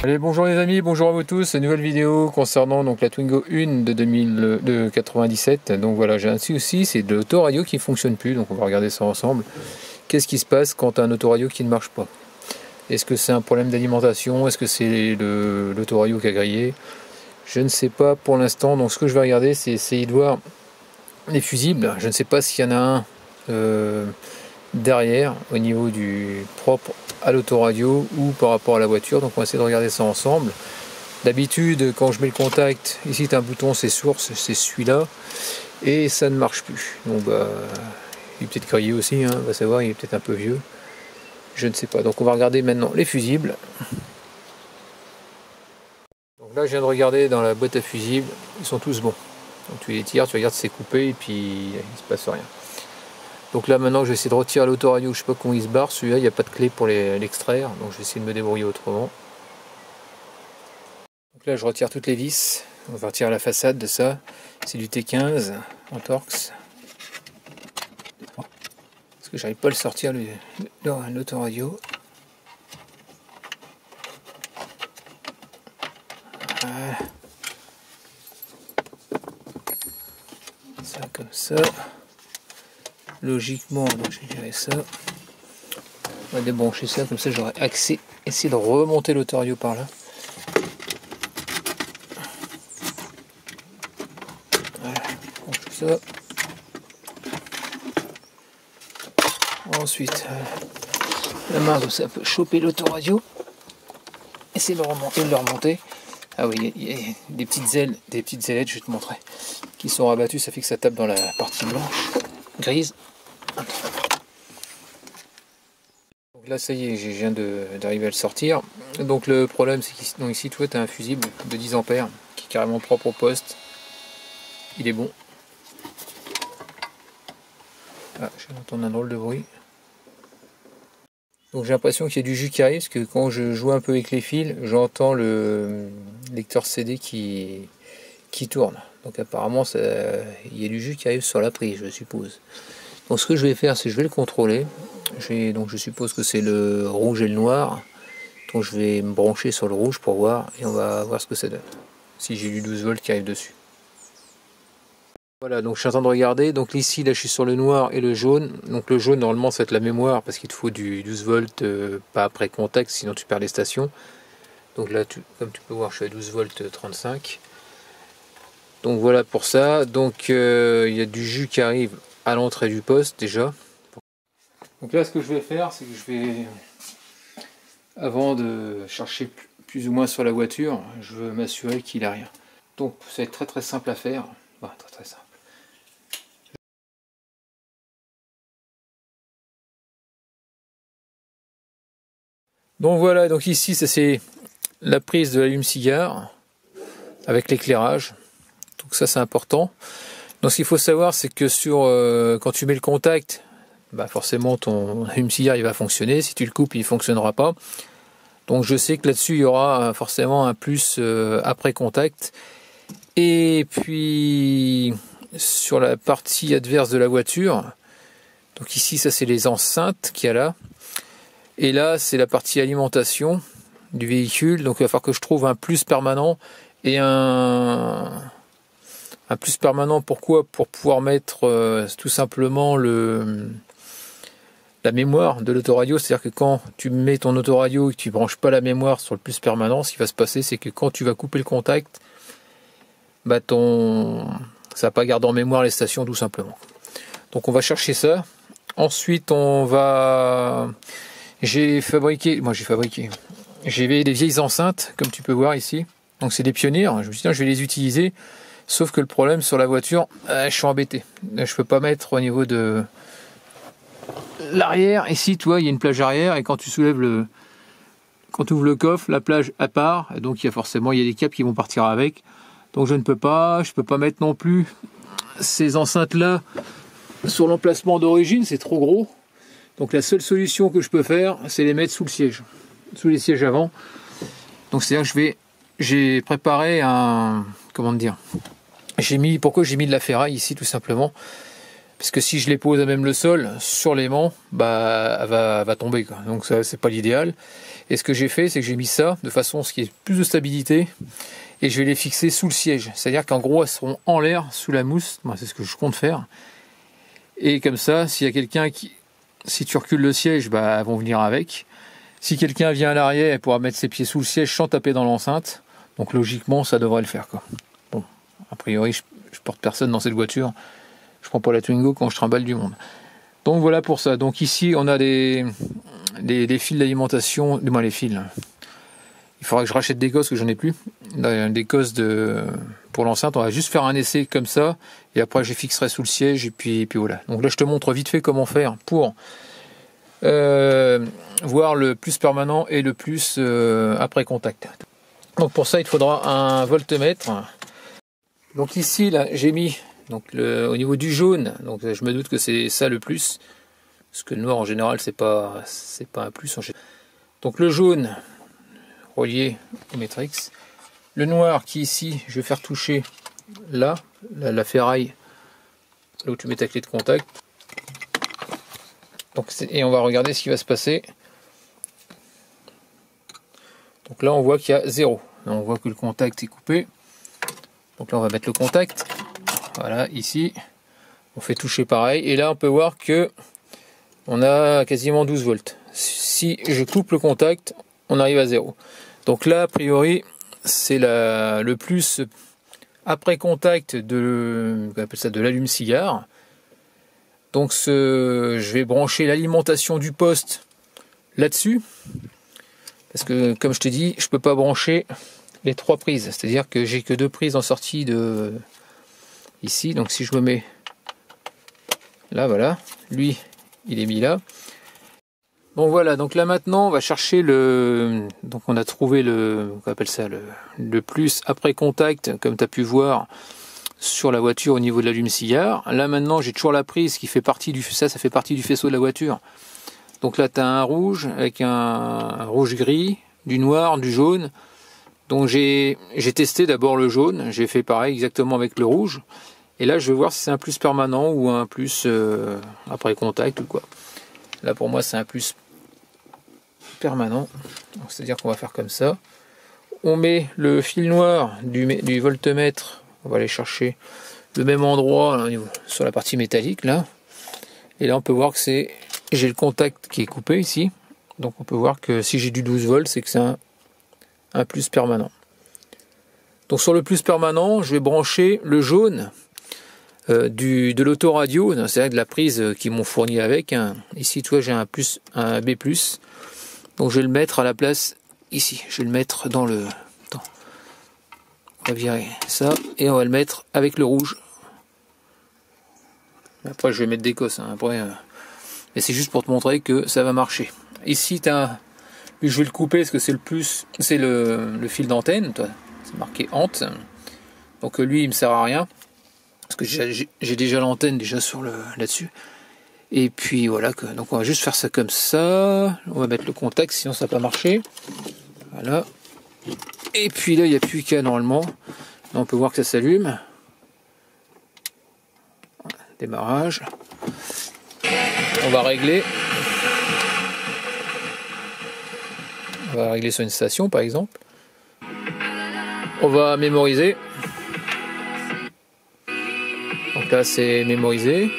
Allez, bonjour les amis, bonjour à vous tous, nouvelle vidéo concernant donc la Twingo 1 de 97. Donc voilà, j'ai un souci, c'est de l'autoradio qui ne fonctionne plus, donc on va regarder ça ensemble. Qu'est-ce qui se passe quand tu as un autoradio qui ne marche pas? Est-ce que c'est un problème d'alimentation? Est-ce que c'est l'autoradio qui a grillé? Je ne sais pas pour l'instant, donc ce que je vais regarder, c'est essayer de voir les fusibles. Je ne sais pas s'il y en a un derrière, au niveau du propre à l'autoradio ou par rapport à la voiture, donc on va essayer de regarder ça ensemble. D'habitude, quand je mets le contact, ici tu as un bouton, c'est source, c'est celui-là, et ça ne marche plus. Donc il est peut-être grillé aussi, hein, on va savoir, il est peut-être un peu vieux, je ne sais pas. Donc on va regarder maintenant les fusibles. Donc là je viens de regarder dans la boîte à fusibles, ils sont tous bons. Donc tu les tires, tu regardes si c'est coupé et puis il ne se passe rien. Donc là maintenant je vais essayer de retirer l'autoradio, je ne sais pas comment il se barre, celui-là il n'y a pas de clé pour l'extraire, donc je vais essayer de me débrouiller autrement. Donc là je retire toutes les vis, on va retirer la façade de ça, c'est du T15 en Torx. Parce que j'arrive pas à le sortir l'autoradio. Voilà. Ça comme ça. Logiquement, donc je dirais ça. On va débrancher ça, comme ça j'aurai accès. Essayer de remonter l'autoradio par là. Voilà, tout ça. Ensuite, la main comme ça peut choper l'autoradio. Essayer de le remonter. Ah oui, il y a des petites ailettes, je vais te montrer, qui sont rabattues, ça fait que ça tape dans la partie blanche, grise. Donc là ça y est, je viens d'arriver à le sortir. Donc le problème c'est qu'ici tu vois, tu as un fusible de 10 ampères qui est carrément propre au poste. Il est bon. Ah, je vais entendre un drôle de bruit. Donc j'ai l'impression qu'il y a du jus qui arrive, parce que quand je joue un peu avec les fils, j'entends le lecteur CD qui tourne. Donc apparemment il y a du jus qui arrive sur la prise, je suppose. Donc ce que je vais faire, c'est que je vais le contrôler. Donc je suppose que c'est le rouge et le noir. Donc je vais me brancher sur le rouge pour voir, et on va voir ce que ça donne. Si j'ai du 12 volts qui arrive dessus. Voilà, donc je suis en train de regarder. Donc ici, là je suis sur le noir et le jaune. Donc le jaune, normalement, ça va être la mémoire, parce qu'il te faut du 12 volts, pas après contact, sinon tu perds les stations. Donc là, comme tu peux voir, je suis à 12 volts 35. Donc voilà pour ça. Donc il y a du jus qui arrive à l'entrée du poste déjà. Donc là ce que je vais faire, c'est que je vais, avant de chercher plus ou moins sur la voiture, je veux m'assurer qu'il n'a rien. Donc ça va être très très simple à faire. Enfin, très très simple. Donc voilà, donc ici ça c'est la prise de l'allume-cigare avec l'éclairage. Donc ça c'est important. Donc ce qu'il faut savoir, c'est que quand tu mets le contact, bah forcément ton allume-cigare il va fonctionner. Si tu le coupes, il ne fonctionnera pas. Donc je sais que là-dessus il y aura forcément un plus après contact. Et puis sur la partie adverse de la voiture, donc ici ça c'est les enceintes qu'il y a là. Et là c'est la partie alimentation du véhicule. Donc il va falloir que je trouve un plus permanent et un plus permanent. Pourquoi? Pour pouvoir mettre tout simplement la mémoire de l'autoradio. C'est-à-dire que quand tu mets ton autoradio et que tu ne branches pas la mémoire sur le plus permanent, ce qui va se passer, c'est que quand tu vas couper le contact, bah ça va pas garder en mémoire les stations tout simplement. Donc on va chercher ça. Ensuite j'ai des vieilles enceintes, comme tu peux voir ici. Donc c'est des pionnières. Je me suis dit, je vais les utiliser. Sauf que le problème sur la voiture, je suis embêté. Je peux pas mettre au niveau de l'arrière. Ici, tu vois, il y a une plage arrière, et quand tu soulèves quand tu ouvres le coffre, la plage à part, et donc il y a des câbles qui vont partir avec. Donc je peux pas mettre non plus ces enceintes là sur l'emplacement d'origine, c'est trop gros. Donc la seule solution que je peux faire, c'est les mettre sous le siège, sous les sièges avant. Donc c'est-à-dire que j'ai préparé pourquoi j'ai mis de la ferraille ici tout simplement. Parce que si je les pose à même le sol, sur l'aimant, bah, elle va tomber, quoi. Donc ça, c'est pas l'idéal. Et ce que j'ai fait, c'est que j'ai mis ça de façon à ce qu'il y ait plus de stabilité. Et je vais les fixer sous le siège. C'est-à-dire qu'en gros, elles seront en l'air, sous la mousse. Moi, c'est ce que je compte faire. Et comme ça, s'il y a quelqu'un qui... Si tu recules le siège, bah, elles vont venir avec. Si quelqu'un vient à l'arrière, elle pourra mettre ses pieds sous le siège sans taper dans l'enceinte. Donc logiquement, ça devrait le faire, quoi. Bon, a priori, je porte personne dans cette voiture. Je prends pas la Twingo quand je trimballe du monde. Donc voilà pour ça. Donc ici, on a des fils d'alimentation. Du moins les fils. Il faudra que je rachète des cosses que j'en ai plus. Des cosses pour l'enceinte. On va juste faire un essai comme ça. Et après, je les fixerai sous le siège. Et puis voilà. Donc là, je te montre vite fait comment faire pour voir le plus permanent et le plus après contact. Donc pour ça, il faudra un voltmètre. Donc ici, là, j'ai mis donc au niveau du jaune. Donc je me doute que c'est ça le plus, parce que le noir en général, c'est pas un plus. Donc le jaune relié au Matrix. Le noir qui ici, je vais faire toucher là, la ferraille, là où tu mets ta clé de contact. Donc et on va regarder ce qui va se passer. Donc là, on voit qu'il y a 0. Là, on voit que le contact est coupé. Donc là, on va mettre le contact. Voilà, ici. On fait toucher pareil. Et là, on peut voir que on a quasiment 12 volts. Si je coupe le contact, on arrive à 0. Donc là, a priori, c'est le plus après contact on appelle ça de l'allume-cigare. Donc je vais brancher l'alimentation du poste là-dessus. Parce que, comme je te dis, je peux pas brancher les 3 prises. C'est-à-dire que j'ai que 2 prises en sortie de ici. Donc si je me mets là, voilà. Lui, il est mis là. Bon voilà, donc là maintenant, on va chercher donc on a trouvé on appelle ça le plus après contact, comme tu as pu voir sur la voiture au niveau de l'allume-cigare. Là maintenant, j'ai toujours la prise qui fait partie ça fait partie du faisceau de la voiture. Donc là, tu as un rouge avec un rouge-gris, du noir, du jaune. Donc j'ai testé d'abord le jaune, j'ai fait pareil exactement avec le rouge. Et là, je vais voir si c'est un plus permanent ou un plus après contact ou quoi. Là, pour moi, c'est un plus permanent. C'est-à-dire qu'on va faire comme ça. On met le fil noir du voltmètre. On va aller chercher le même endroit là, sur la partie métallique là. Et là, on peut voir que j'ai le contact qui est coupé ici. Donc on peut voir que si j'ai du 12 volts, c'est que c'est un plus permanent. Donc sur le plus permanent, je vais brancher le jaune de l'autoradio, c'est-à-dire de la prise qu'ils m'ont fourni avec. Ici, tu vois, j'ai un B+. Donc je vais le mettre à la place ici. Je vais le mettre dans le... Attends. On va virer ça et on va le mettre avec le rouge. Après, je vais mettre des cosses. Après, mais c'est juste pour te montrer que ça va marcher. Ici, je vais le couper parce que c'est le fil d'antenne. C'est marqué Ant. Donc lui, il me sert à rien. Parce que j'ai déjà l'antenne déjà là-dessus. Et puis voilà. Donc on va juste faire ça comme ça. On va mettre le contact, sinon ça va pas marcher. Voilà. Et puis là, il n'y a plus qu'à normalement. Là, on peut voir que ça s'allume. Démarrage. On va régler. On va régler sur une station par exemple. On va mémoriser. Donc là c'est mémorisé.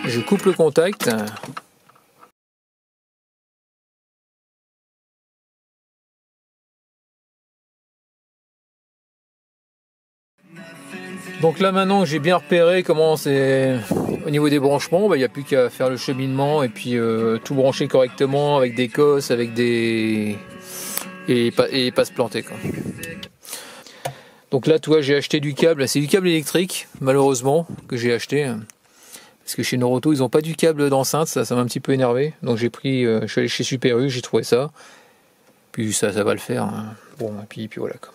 Je coupe le contact. Donc là maintenant j'ai bien repéré comment c'est au niveau des branchements, il n'y a plus qu'à faire le cheminement et puis tout brancher correctement avec des cosses, avec et pas se planter quoi. Donc là tu vois j'ai acheté du câble, c'est du câble électrique malheureusement que j'ai acheté. Parce que chez Noroto ils n'ont pas du câble d'enceinte, ça m'a un petit peu énervé. Donc je suis allé chez Super U, j'ai trouvé ça. Puis ça va le faire. Bon et puis voilà quoi.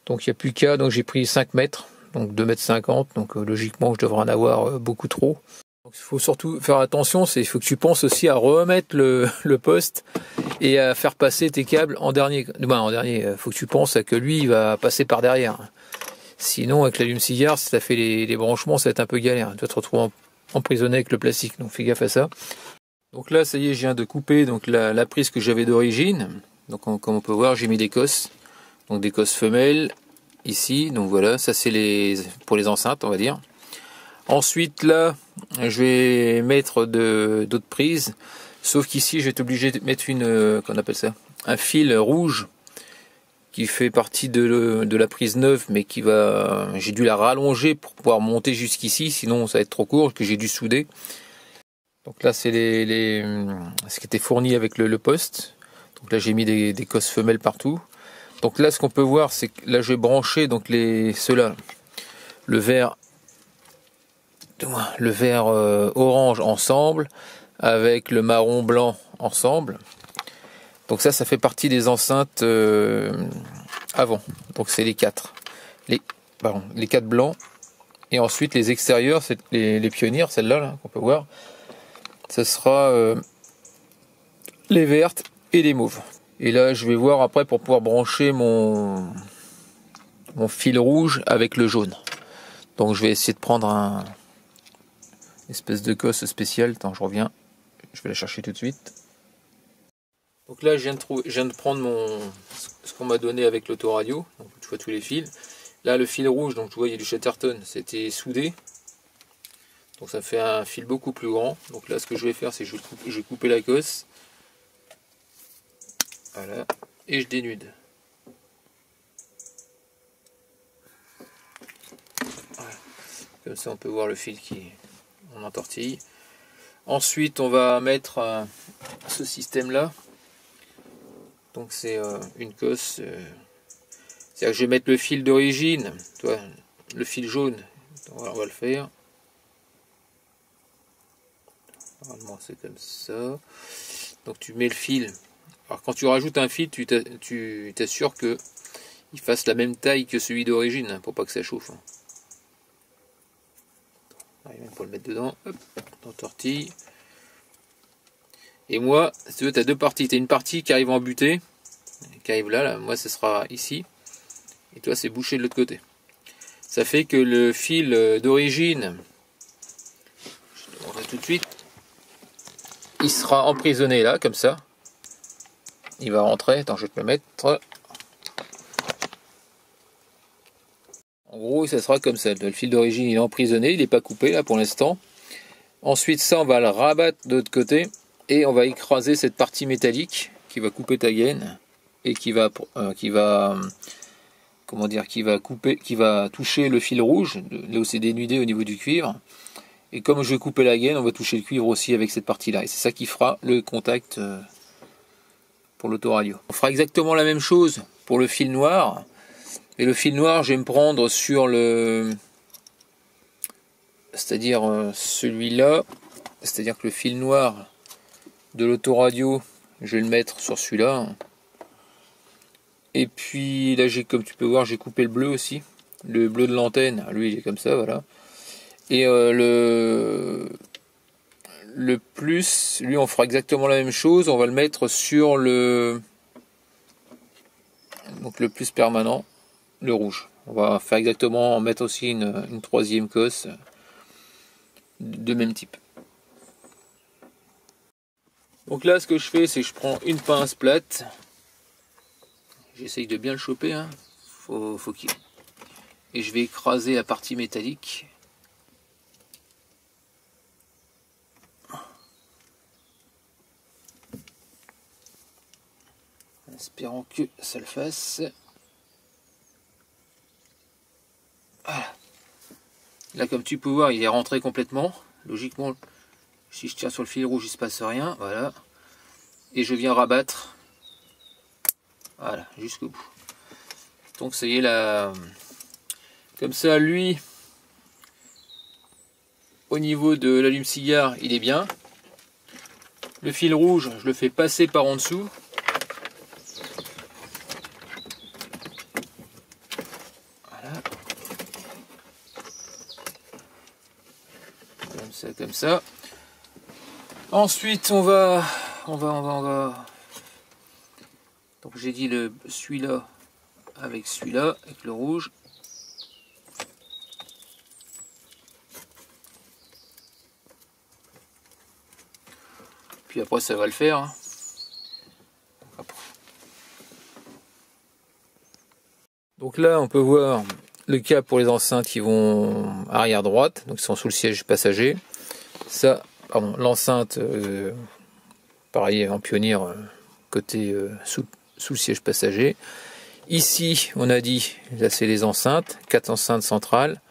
Donc il n'y a plus qu'à, donc j'ai pris 5 mètres. Donc 2,50 m, donc logiquement je devrais en avoir beaucoup trop. Donc il faut surtout faire attention, il faut que tu penses aussi à remettre le poste et à faire passer tes câbles en dernier. En dernier, il faut que tu penses à que lui il va passer par derrière. Sinon, avec l'allume-cigare, si tu as fait les branchements, ça va être un peu galère. Tu vas te retrouver emprisonné avec le plastique, donc fais gaffe à ça. Donc là, ça y est, je viens de couper donc la prise que j'avais d'origine. Donc comme on peut voir, j'ai mis des cosses, donc des cosses femelles ici. Donc voilà, ça c'est pour les enceintes, on va dire. Ensuite là, je vais mettre d'autres prises, sauf qu'ici, je vais être obligé de mettre qu'on appelle ça, un fil rouge qui fait partie de la prise neuve, mais j'ai dû la rallonger pour pouvoir monter jusqu'ici, sinon ça va être trop court, que j'ai dû souder. Donc là c'est ce qui était fourni avec le poste. Donc là j'ai mis des cosses femelles partout. Donc là ce qu'on peut voir, c'est que là je vais brancher donc ceux-là, le vert orange ensemble avec le marron blanc ensemble. Donc ça fait partie des enceintes avant. Donc c'est les 4. Les 4 blancs. Et ensuite les extérieurs, c'est les pionnières, celles-là là, qu'on peut voir. Ce sera les vertes et les mauves. Et là je vais voir après pour pouvoir brancher mon fil rouge avec le jaune. Donc je vais essayer de prendre une espèce de cosse spéciale. Attends, je reviens. Je vais la chercher tout de suite. Donc là, je viens de prendre ce qu'on m'a donné avec l'autoradio. Donc tu vois tous les fils. Là, le fil rouge, donc tu vois, il y a du Chatterton, c'était soudé. Donc ça fait un fil beaucoup plus grand. Donc là, ce que je vais faire, c'est que je vais couper la cosse. Voilà. Et je dénude. Voilà. Comme ça, on peut voir le fil qui on entortille. Ensuite, on va mettre ce système-là. Donc c'est une cosse, c'est-à-dire que je vais mettre le fil d'origine, le fil jaune, on va le faire. Normalement c'est comme ça. Donc tu mets le fil. Alors quand tu rajoutes un fil, tu t'assures que il fasse la même taille que celui d'origine, hein, pour pas que ça chauffe. Hein. Allez, même pour le mettre dedans, hop, on tortille. Et moi, si tu veux, tu as deux parties. Tu as une partie qui arrive en butée, qui arrive là, moi ce sera ici. Et toi, c'est bouché de l'autre côté. Ça fait que le fil d'origine, je te montrerai tout de suite, il sera emprisonné là, comme ça. Il va rentrer. Attends, je vais te le mettre. En gros, ça sera comme ça. Le fil d'origine, il est emprisonné, il n'est pas coupé là pour l'instant. Ensuite, ça, on va le rabattre de l'autre côté. Et on va écraser cette partie métallique qui va couper ta gaine et qui va toucher le fil rouge, là où c'est dénudé au niveau du cuivre. Et comme je vais couper la gaine, on va toucher le cuivre aussi avec cette partie-là. Et c'est ça qui fera le contact pour l'autoradio. On fera exactement la même chose pour le fil noir. Et le fil noir, je vais me prendre sur c'est-à-dire celui-là. C'est-à-dire que le fil noir de l'autoradio, je vais le mettre sur celui-là. Et puis là, comme tu peux voir, j'ai coupé le bleu aussi. Le bleu de l'antenne, lui il est comme ça, voilà. Et le plus, lui on fera exactement la même chose. On va le mettre sur le plus permanent, le rouge. On va faire exactement, mettre aussi une troisième cosse de même type. Donc là, ce que je fais, c'est que je prends une pince plate. J'essaye de bien le choper, hein. Et je vais écraser la partie métallique. En espérant que ça le fasse. Voilà. Là, comme tu peux voir, il est rentré complètement. Logiquement, si je tire sur le fil rouge, il ne se passe rien. Voilà. Et je viens rabattre. Voilà, jusqu'au bout. Donc ça y est là. Comme ça, lui, au niveau de l'allume-cigare, il est bien. Le fil rouge, je le fais passer par en dessous. Voilà. Comme ça. Ensuite, on va. Donc j'ai dit celui-là avec le rouge. puis après ça va le faire. Hein. Donc là on peut voir le câble pour les enceintes qui vont arrière droite, donc ils sont sous le siège passager. Ça, pardon, l'enceinte pareil en pionnier côté sous le siège passager. Ici on a dit, là c'est les enceintes, 4 enceintes centrales.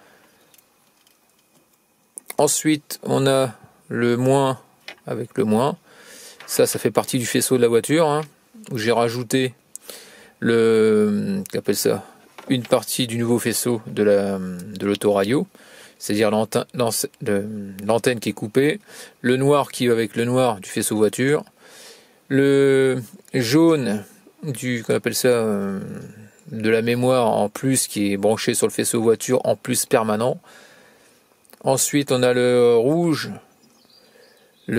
Ensuite on a le moins avec le moins. Ça fait partie du faisceau de la voiture, hein, où j'ai rajouté qu'appelle ça, une partie du nouveau faisceau de l'autoradio, c'est-à-dire l'antenne qui est coupée, le noir qui va avec le noir du faisceau voiture, le jaune qu'on appelle ça de la mémoire en plus qui est branché sur le faisceau voiture en plus permanent. Ensuite on a le rouge du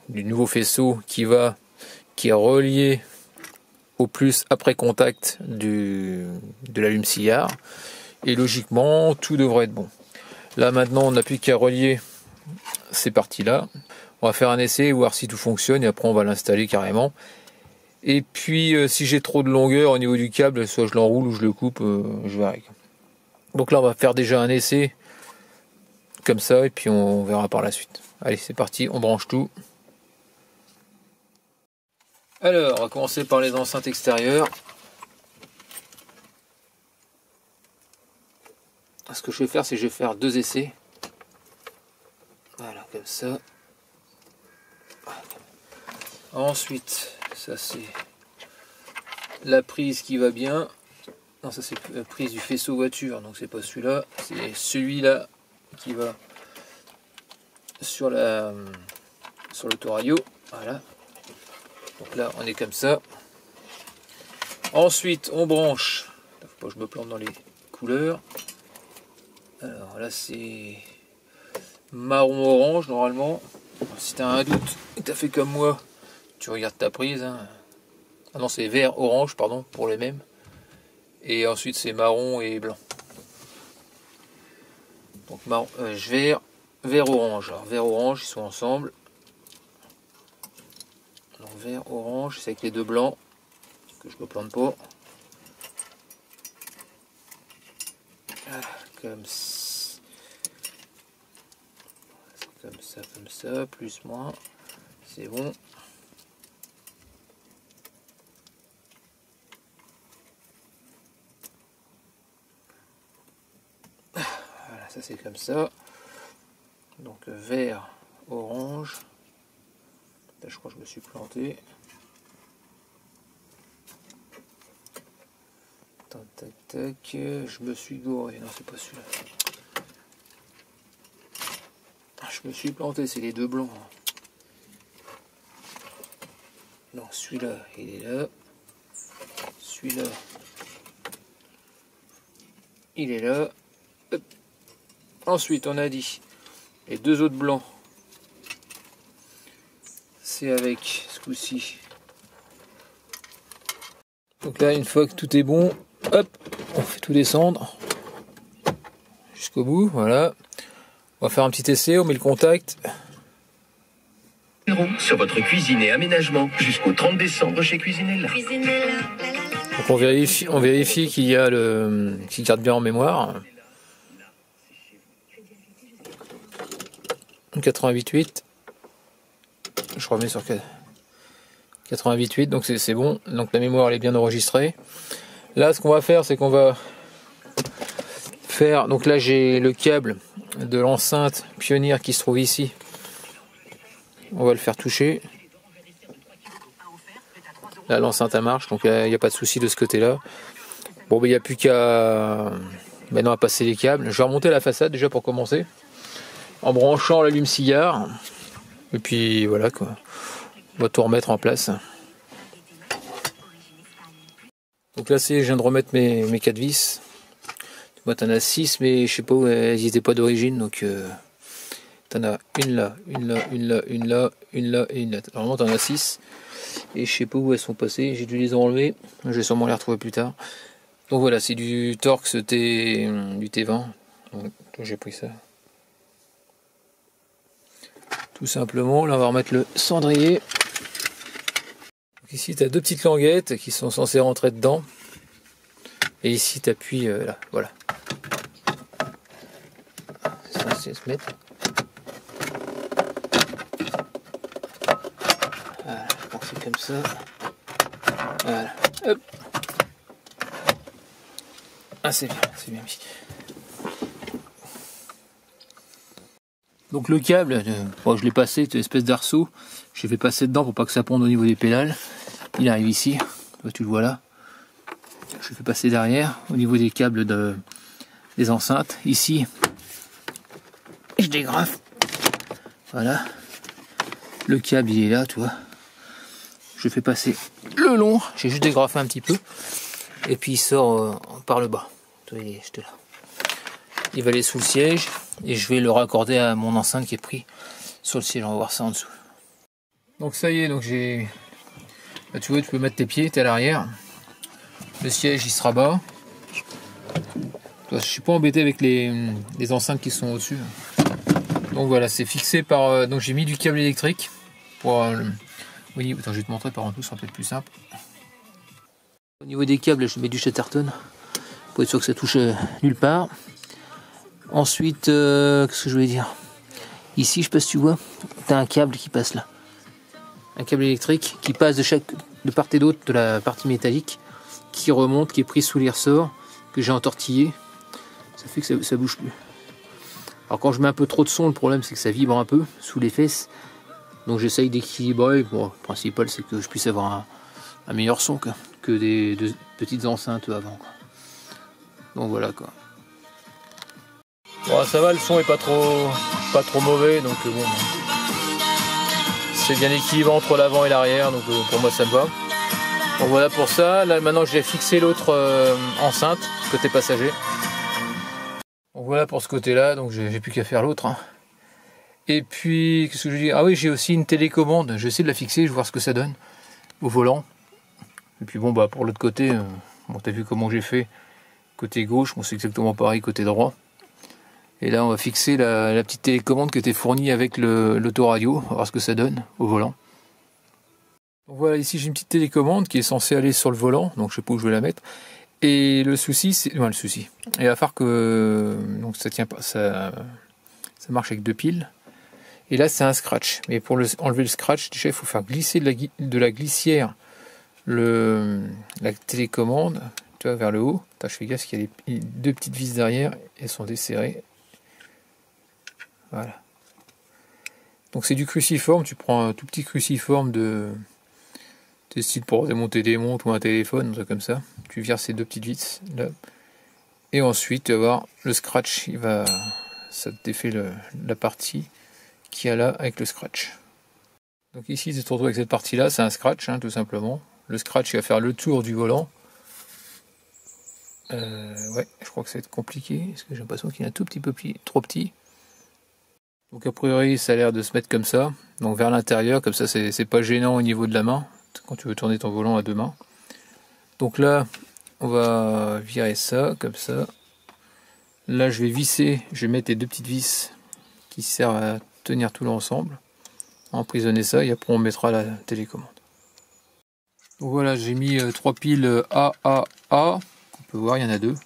nouveau faisceau qui est relié au plus après contact de l'allume-cigare, et logiquement tout devrait être bon. Là maintenant on n'a plus qu'à relier ces parties là. On va faire un essai, voir si tout fonctionne, et après on va l'installer carrément. Et puis si j'ai trop de longueur au niveau du câble, soit je l'enroule ou je le coupe, je verrai. Donc là on va faire déjà un essai comme ça, et puis on verra par la suite. Allez, c'est parti, on branche tout. Alors, on va commencer par les enceintes extérieures. Ce que je vais faire, c'est que je vais faire 2 essais. Voilà, comme ça. Ensuite, ça c'est la prise qui va bien. Non, ça c'est la prise du faisceau voiture, donc c'est pas celui-là, c'est celui-là qui va sur l'autoradio. Voilà. Donc là on est comme ça. Ensuite on branche. Faut pas que je me plante dans les couleurs. Alors là c'est marron orange normalement. Alors, si tu as un doute et tu as fait comme moi, tu regardes ta prise. Hein. Ah non, c'est vert orange pardon pour les mêmes. Et ensuite c'est marron et blanc. Donc vert orange. Alors vert orange ils sont ensemble. Alors vert orange c'est avec les 2 blancs que je ne me plante pas. Voilà, comme ça, plus moins, c'est bon. Voilà, ça c'est comme ça. Donc vert, orange. Là, je crois que je me suis planté. Tac, tac, tac. Je me suis gouré. Non, c'est pas celui-là. Je me suis planté, c'est les 2 blancs. Non, celui-là, il est là. Celui-là, il est là. Hop. Ensuite, on a dit les 2 autres blancs. C'est avec ce coup-ci. Donc là, une fois que tout est bon, hop, on fait tout descendre jusqu'au bout. Voilà. On va faire un petit essai, on met le contact. Sur votre cuisine et aménagement jusqu'au 30 décembre chez Cuisinella. Donc on vérifie qu'il y a qu'il garde bien en mémoire. 88.8. Je remets sur 88.8, donc c'est bon. Donc la mémoire elle est bien enregistrée. Là ce qu'on va faire c'est qu'on va faire, donc là j'ai le câble de l'enceinte pionnière qui se trouve ici. On va le faire toucher. Là l'enceinte elle marche, donc il n'y a pas de souci de ce côté là. Bon ben il n'y a plus qu'à maintenant à passer les câbles. Je vais remonter la façade déjà pour commencer, en branchant l'allume-cigare. Et puis voilà quoi. On va tout remettre en place. Donc là je viens de remettre mes 4 vis. Moi t'en as 6 mais je sais pas où elles n'étaient pas d'origine, donc t'en as une là, une là, une là, une là, une là et une là. Normalement t'en as 6 et je sais pas où elles sont passées, j'ai dû les enlever, je vais sûrement les retrouver plus tard. Donc voilà, c'est du Torx du T20, donc j'ai pris ça. tout simplement. Là on va remettre le cendrier. Donc ici tu as deux petites languettes qui sont censées rentrer dedans. Et ici tu appuies là, voilà. C'est censé se mettre. Voilà, on fait comme ça. Voilà. Hop. Ah c'est bien mis. Donc le câble, bon, je l'ai passé, cette espèce d'arceau, j'ai fait passer dedans pour pas que ça ponde au niveau des pédales. Il arrive ici, tu le vois là. Je fais passer derrière, au niveau des câbles des enceintes. Ici, je dégrafe. Voilà. Le câble il est là, tu vois. Je fais passer le long, j'ai juste dégrafé un petit peu. Et puis il sort par le bas. Il est juste là. Il va aller sous le siège et je vais le raccorder à mon enceinte qui est pris sur le siège. On va voir ça en dessous. Donc ça y est, donc j'ai. Là, tu vois, tu peux mettre tes pieds, tu es à l'arrière. Le siège il se rabat. Je suis pas embêté avec les enceintes qui sont au-dessus. Donc voilà, c'est fixé par. Donc j'ai mis du câble électrique pour. Oui, attends, je vais te montrer par en dessous, ça sera peut-être plus simple. Au niveau des câbles, je mets du Chatterton pour être sûr que ça touche nulle part. Ensuite, qu'est-ce que je voulais dire? Ici, je sais pas si tu vois, tu as un câble qui passe là. Un câble électrique qui passe de part et d'autre de la partie métallique, qui remonte, qui est pris sous les ressorts, que j'ai entortillé. Ça fait que ça bouge plus. Alors quand je mets un peu trop de son, le problème c'est que ça vibre un peu sous les fesses. Donc j'essaye d'équilibrer. Bon, le principal c'est que je puisse avoir un meilleur son que des petites enceintes avant, quoi. Donc voilà quoi. Bon, ça va, le son est pas trop mauvais, donc bon, c'est bien équilibré entre l'avant et l'arrière, donc pour moi ça me va. Donc voilà pour ça. Là maintenant j'ai fixé l'autre enceinte côté passager. Donc voilà pour ce côté-là, donc j'ai plus qu'à faire l'autre. Hein. Et puis qu'est-ce que je dis? Ah oui, j'ai aussi une télécommande. Je vais essayer de la fixer, je vais voir ce que ça donne au volant. Et puis bon bah pour l'autre côté, bon t'as vu comment j'ai fait côté gauche, bon c'est exactement pareil côté droit. Et là, on va fixer la petite télécommande qui était fournie avec l'autoradio. On va voir ce que ça donne au volant. Donc voilà, ici j'ai une petite télécommande qui est censée aller sur le volant. Donc je sais pas où je vais la mettre. Et le souci, c'est... Enfin, le souci. Il va falloir que... Donc ça tient pas... Ça marche avec 2 piles. Et là, c'est un scratch. Mais pour enlever le scratch, déjà, il faut faire glisser de la glissière la télécommande, tu vois, vers le haut. Attends, je fais gaffe qu'il y a 2 petites vis derrière. Elles sont desserrées. Voilà. Donc c'est du cruciforme, tu prends un tout petit cruciforme de style pour démonter des montres ou un téléphone, un truc comme ça. Tu vires ces 2 petites vis là. Et ensuite tu vas voir le scratch, ça te défait la partie qu'il y a là avec le scratch. Donc ici tu te retrouves avec cette partie là, c'est un scratch hein, tout simplement. Le scratch il va faire le tour du volant. Ouais, je crois que ça va être compliqué, parce que j'ai l'impression qu'il est un tout petit peu trop petit. Donc a priori ça a l'air de se mettre comme ça, donc vers l'intérieur, comme ça c'est pas gênant au niveau de la main, quand tu veux tourner ton volant à 2 mains. Donc là on va virer ça, comme ça. Là je vais mettre les 2 petites vis qui servent à tenir tout l'ensemble, emprisonner ça et après on mettra la télécommande. Donc voilà, j'ai mis 3 piles A, on peut voir il y en a 2. Là,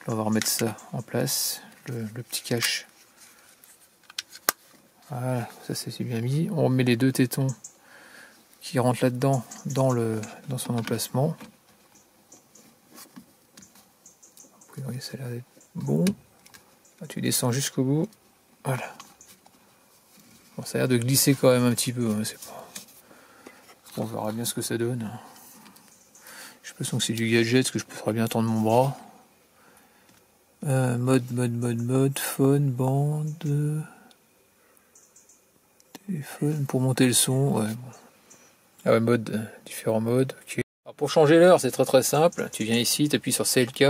on va remettre ça en place, le petit cache. Voilà, ça c'est bien mis. On remet les 2 tétons qui rentrent là-dedans dans son emplacement. A priori, ça a l'air d'être bon. Là, tu descends jusqu'au bout. Voilà. Bon, ça a l'air de glisser quand même un petit peu. Hein, c'est pas... On verra bien ce que ça donne. J'ai l'impression que c'est du gadget, parce que je pourrais bien tendre mon bras. Mode, phone, bande. Téléphone pour monter le son, ouais. Bon. Ah ouais, différents modes. Okay. Alors pour changer l'heure, c'est très simple. Tu viens ici, tu appuies sur CLK,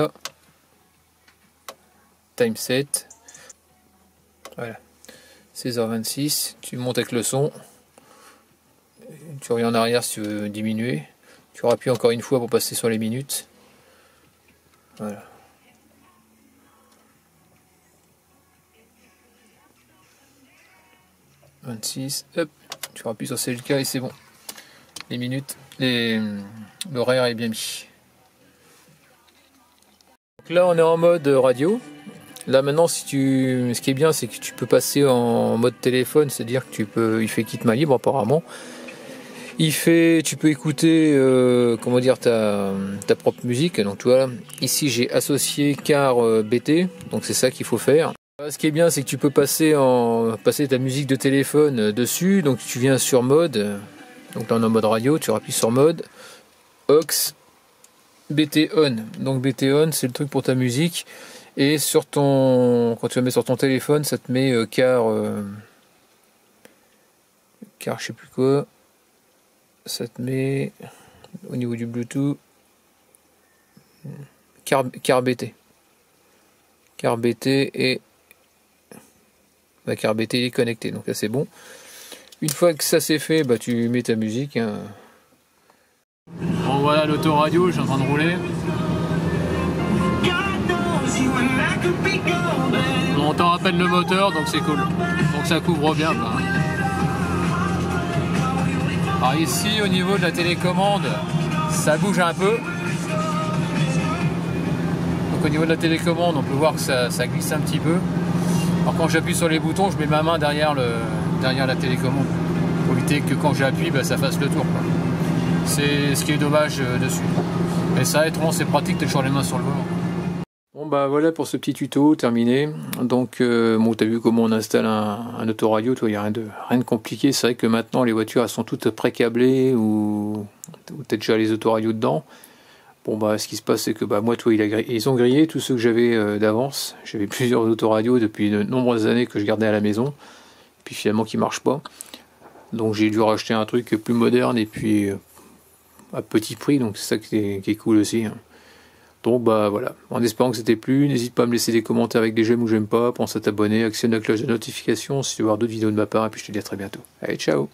time set. Voilà. 16h26. Tu montes avec le son. Tu reviens en arrière si tu veux diminuer. Tu appuies encore une fois pour passer sur les minutes. Voilà. 26, hop, tu appuies sur CLK et c'est bon. Les minutes, l'horaire est bien mis. Donc là, on est en mode radio. Là maintenant, ce qui est bien, c'est que tu peux passer en mode téléphone, c'est-à-dire que il fait kit main libre apparemment. Tu peux écouter, comment dire, ta propre musique. Donc tu vois, ici j'ai associé Car BT, donc c'est ça qu'il faut faire. Ce qui est bien, c'est que tu peux passer ta musique de téléphone dessus. Donc tu viens sur mode, donc là on est en mode radio, tu appuies sur mode, aux, BT on. Donc BT on, c'est le truc pour ta musique. Et quand tu la mets sur ton téléphone, ça te met car je sais plus quoi. Ça te met au niveau du Bluetooth car BT. Car BT et car BT est connecté, donc là c'est bon. Une fois que ça c'est fait, bah tu mets ta musique. Hein. Bon voilà l'autoradio, je suis en train de rouler. On entend à peine le moteur, donc c'est cool. Donc ça couvre bien. Quoi. Alors ici au niveau de la télécommande, ça bouge un peu. Donc au niveau de la télécommande, on peut voir que ça glisse un petit peu. Alors quand j'appuie sur les boutons, je mets ma main derrière la télécommande pour éviter que quand j'appuie, bah, ça fasse le tour. C'est ce qui est dommage dessus. Mais ça, autrement, c'est pratique, t'as toujours les mains sur le volant. Bon bah voilà pour ce petit tuto terminé. Donc bon, t'as vu comment on installe un autoradio, il n'y a rien de compliqué. C'est vrai que maintenant les voitures elles sont toutes pré-câblées ou t'as déjà les autoradios dedans. Bon bah ce qui se passe c'est que bah moi ils ont grillé tous ceux que j'avais d'avance. J'avais plusieurs autoradios depuis de nombreuses années que je gardais à la maison. Puis finalement qui marchent pas. Donc j'ai dû racheter un truc plus moderne et puis à petit prix, donc c'est ça qui est cool aussi. Hein. Donc bah voilà, en espérant que c'était plu, n'hésite pas à me laisser des commentaires avec des j'aime ou j'aime pas, pense à t'abonner, actionne la cloche de notification si tu veux voir d'autres vidéos de ma part, et puis je te dis à très bientôt. Allez, ciao!